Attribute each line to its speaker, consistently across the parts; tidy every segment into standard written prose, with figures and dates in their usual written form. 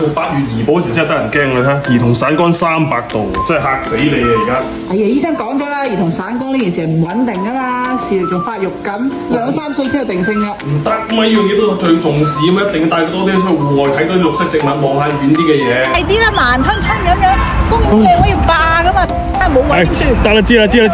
Speaker 1: 8月怡保嗰時真係得人驚，你睇兒童散光300度，真係嚇死你啊！而家
Speaker 2: 係啊，醫生講咗啦，兒童散光呢件事係唔穩定啊嘛，視力仲發育緊，2、3歲先有定性㗎。
Speaker 1: 唔得，咁呢樣嘢都最重視咁啊，一定要帶多啲出去戶外睇多啲綠色植物，望下遠啲嘅嘢。
Speaker 2: 係啲啦，慢吞吞咁樣，公園你可以霸㗎嘛，冇位住。
Speaker 1: 得啦，知啦。
Speaker 2: 幾慢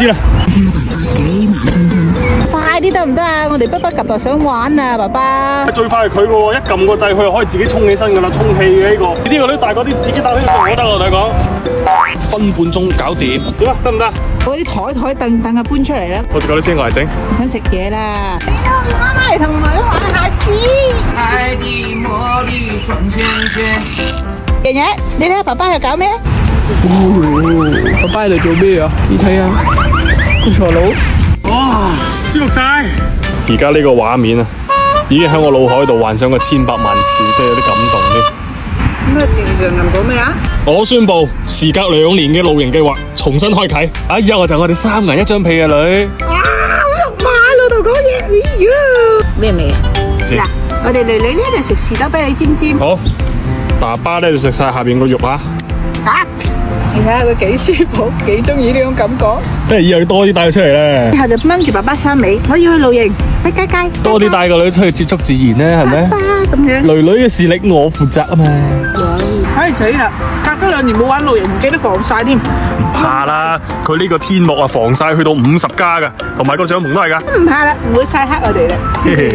Speaker 2: 吞吞，快啲得唔得啊？我哋迫不及待想玩啊，爸爸。
Speaker 1: 最快係佢喎，一撳個掣佢就可以自己衝起身㗎啦，充氣嘅呢個。呢個女大個啲，自己打起我得我同你講，分半鐘搞掂，點啊？得唔得？
Speaker 2: 嗰啲台凳啊搬出嚟啦。
Speaker 1: 我哋嗰啲先過嚟整。
Speaker 2: 想食嘢啦！你都叫媽媽嚟同女玩下先。
Speaker 3: 愛的魔力轉圈圈。
Speaker 2: 爺爺，你睇下爸爸喺度搞咩？
Speaker 4: 爸爸喺度做咩啊？你睇下，個傻佬。
Speaker 1: 哇！舒服晒。而家呢個畫面啊，已經喺我腦海度幻想過千百萬次，真係有啲感動添。
Speaker 2: 咩字上面講咩啊？
Speaker 1: 我宣布，時隔2年嘅露營計劃重新開啟。以後就我哋3人1張被嘅女。
Speaker 2: 啊！好肉麻，老豆講嘢，哎呀！咩味啊？嗱，我哋女女呢就食士多啤梨尖尖。
Speaker 1: 好，爸爸咧就食晒下邊個肉啊！
Speaker 2: 啊！你睇下佢幾舒服，幾中意呢種感覺。
Speaker 1: 不如以後要多啲帶佢出嚟咧
Speaker 2: 以，後就掹住爸爸衫尾，我要去露營，去街街。
Speaker 1: 多啲帶個女出去接觸自然咧，係咪？
Speaker 2: 爸爸咁樣。
Speaker 1: 女女嘅視力我負責啊嘛。
Speaker 2: 唉死啦！隔咗2年冇玩露營，唔記得防曬添。
Speaker 1: 唔怕啦，佢呢個天幕啊防曬去到50加噶，同埋個帳篷都係噶。
Speaker 2: 唔怕啦，唔會曬黑我哋啦。
Speaker 1: 嘿嘿，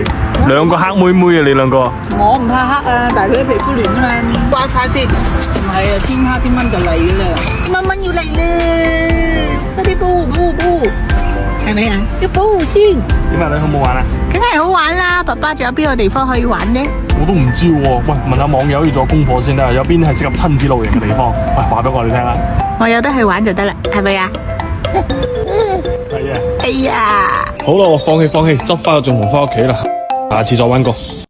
Speaker 1: 兩個黑妹妹啊，你兩個。
Speaker 2: 我唔怕黑啊，但係佢啲皮膚亂啊嘛。關翻先，唔係啊，天黑天蚊就嚟噶啦。啲蚊蚊要嚟啦，快啲保護，係咪啊？要保護先。
Speaker 1: 點啊，你好唔好玩啊？
Speaker 2: 梗係好玩啦，爸爸仲有邊個地方可以玩呢？
Speaker 1: 我都唔知喎，喂，問下網友要做功課先啦，有邊係適合親子露營嘅地方？喂，話俾我哋聽啦。
Speaker 2: 我有得去玩就得啦，係咪啊？
Speaker 1: 係啊。
Speaker 2: 哎呀！
Speaker 1: 好啦，我放棄，執翻個帳篷翻屋企啦，下次再玩過。